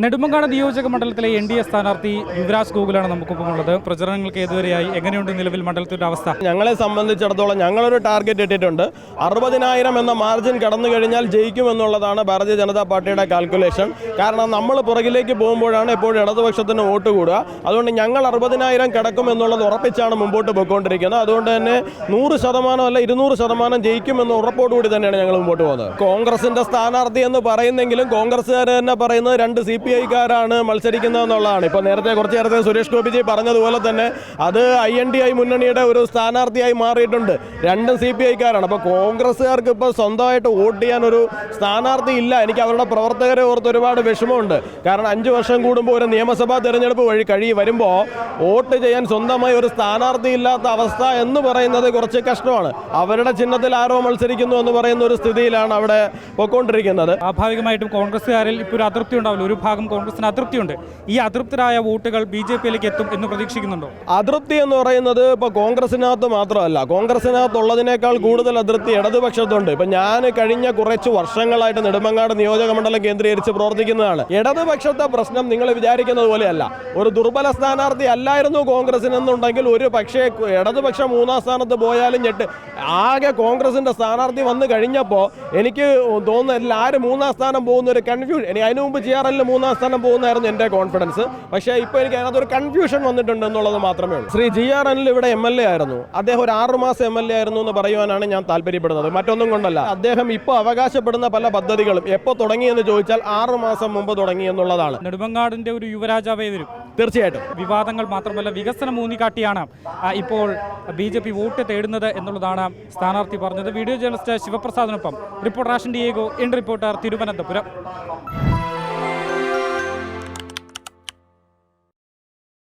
നെടുമങ്ങാട് നിയോജക മണ്ഡലത്തിലെ NDA സ്ഥാനാർത്ഥി യുവരാജ് ഗോകുലാണ് നമുക്കൊപ്പമുള്ളത്. പ്രചരണങ്ങൾക്ക് ഏതുവരെയായി, എങ്ങനെയുണ്ട് നിലവിൽ മണ്ഡലത്തിന്റെ അവസ്ഥ? ഞങ്ങളെ സംബന്ധിച്ചിടത്തോളം ഞങ്ങളൊരു ടാർഗറ്റ് ഇട്ടിട്ടുണ്ട്. 60,000 എന്ന മാർജിൻ കടന്നു കഴിഞ്ഞാൽ ജയിക്കുമെന്നുള്ളതാണ് ഭാരതീയ ജനതാ പാർട്ടിയുടെ കാൽക്കുലേഷൻ. കാരണം നമ്മൾ പുറകിലേക്ക് പോകുമ്പോഴാണ് എപ്പോഴും ഇടതുപക്ഷത്തിന് വോട്ട് കൂടുക. അതുകൊണ്ട് ഞങ്ങൾ 60,000 കടക്കുമെന്നുള്ളത് ഉറപ്പിച്ചാണ് മുമ്പോട്ട് പോയിക്കൊണ്ടിരിക്കുന്നത്. അതുകൊണ്ട് തന്നെ 100% അല്ല 200% ജയിക്കുമെന്ന് ഉറപ്പോടുകൂടി തന്നെയാണ് ഞങ്ങൾ മുമ്പോട്ട് പോകുന്നത്. കോൺഗ്രസിന്റെ സ്ഥാനാർത്ഥി എന്ന് പറയുന്നെങ്കിലും കോൺഗ്രസ്സുകാർ തന്നെ പറയുന്നത് 2 CPI-കാരാണ് മത്സരിക്കുന്നതെന്നുള്ളതാണ്. ഇപ്പോൾ കുറച്ച് നേരത്തെ സുരേഷ് ഗോപിജി പറഞ്ഞതുപോലെ തന്നെ അത് INDI മുന്നണിയുടെ ഒരു സ്ഥാനാർത്ഥിയായി മാറിയിട്ടുണ്ട്. 2 CPI-കാരാണ്. അപ്പോൾ കോൺഗ്രസ്സുകാർക്ക് ഇപ്പോൾ സ്വന്തമായിട്ട് വോട്ട് ചെയ്യാൻ ഒരു സ്ഥാനാർത്ഥി ഇല്ല. എനിക്ക് അവരുടെ പ്രവർത്തകരെ ഓർത്ത് ഒരുപാട് വിഷമമുണ്ട്. കാരണം 5 വർഷം കൂടുമ്പോൾ ഒരു നിയമസഭാ തെരഞ്ഞെടുപ്പ് വരുമ്പോൾ വോട്ട് ചെയ്യാൻ സ്വന്തമായി ഒരു സ്ഥാനാർത്ഥി ഇല്ലാത്ത അവസ്ഥ എന്ന് പറയുന്നത് കുറച്ച് കഷ്ടമാണ്. അവരുടെ ചിഹ്നത്തിൽ ആരോ മത്സരിക്കുന്നു എന്ന് പറയുന്ന ഒരു സ്ഥിതിയിലാണ് അവിടെ പോയിക്കൊണ്ടിരിക്കുന്നത്. സ്വാഭാവികമായിട്ടും കോൺഗ്രസ്സുകാരിൽ ഇപ്പോൾ ഒരു അതൃപ്തി ഉണ്ടാവില്ല. ഒരു ഭാഗം കോൺഗ്രസിന് അതൃപ്തിയുണ്ട്. ഈ അതൃപ്തരായ വോട്ടുകൾ BJP-യിലേക്ക് എത്തും എന്ന് പ്രതീക്ഷിക്കുന്നുണ്ടോ? അതൃപ്തി എന്ന് പറയുന്നത് ഇപ്പോൾ കോൺഗ്രസിനകത്ത് മാത്രമല്ല, കോൺഗ്രസിനകത്തുള്ളതിനേക്കാൾ കൂടുതൽ അതൃപ്തി ഇടതുപക്ഷത്തുണ്ട്. ഇപ്പം ഞാൻ കഴിഞ്ഞ കുറച്ച് വർഷങ്ങളായിട്ട് നെടുമങ്ങാട് നിയോജക മണ്ഡലം കേന്ദ്രീകരിച്ച് പ്രവർത്തിക്കുന്നതാണ്. ഇടതുപക്ഷത്തെ പ്രശ്നം നിങ്ങൾ വിചാരിക്കുന്നത് പോലെയല്ല. ഒരു ദുർബല സ്ഥാനാർത്ഥി അല്ലായിരുന്നു കോൺഗ്രസിനെന്നുണ്ടെങ്കിൽ ഒരു പക്ഷേ ഇടതുപക്ഷം 3-ാം സ്ഥാനത്ത് പോയാലും ആകെ കോൺഗ്രസിന്റെ സ്ഥാനാർത്ഥി വന്നു കഴിഞ്ഞപ്പോൾ എനിക്ക് തോന്നുന്നില്ല ആര് 3-ാം സ്ഥാനം പോകുന്ന ഒരു കൺഫ്യൂഷൻ. ഇനി അതിനു മുമ്പ് GRL 3-ാം സ്ഥാനം പോകുന്നതായിരുന്നു എൻ്റെ കോൺഫിഡൻസ്. പക്ഷേ ഇപ്പോൾ എനിക്ക് അതിനകത്തൊരു കൺഫ്യൂഷൻ വന്നിട്ടുണ്ട് എന്നുള്ളത് മാത്രമേ ഉള്ളൂ. ശ്രീ GRL ഇവിടെ MLA ആയിരുന്നു. അദ്ദേഹം ഒരു 6 മാസം MLA ആയിരുന്നു എന്ന് പറയുവാനാണ് ഞാൻ താല്പര്യപ്പെടുന്നത്. മറ്റൊന്നും കൊണ്ടല്ല. അദ്ദേഹം ഇപ്പോൾ അവകാശപ്പെടുന്ന പല പദ്ധതികളും എപ്പോൾ തുടങ്ങിയെന്ന് ചോദിച്ചാൽ 6 മാസം മുമ്പ് തുടങ്ങി എന്നുള്ളതാണ്. നെടുമങ്ങാടിന്റെ ഒരു യുവരാജാവേ വരും. തീർച്ചയായിട്ടും വിവാദങ്ങൾ മാത്രമല്ല വികസനം ഊന്നിക്കാട്ടിയാണ് ഇപ്പോൾ BJP വോട്ട് തേടുന്നത് എന്നുള്ളതാണ് സ്ഥാനാർത്ഥി പറഞ്ഞത്. വീഡിയോ ജേർണലിസ്റ്റ് ശിവപ്രസാദിനൊപ്പം reporter Ashan Diego, reporter Thiruvananthapuram.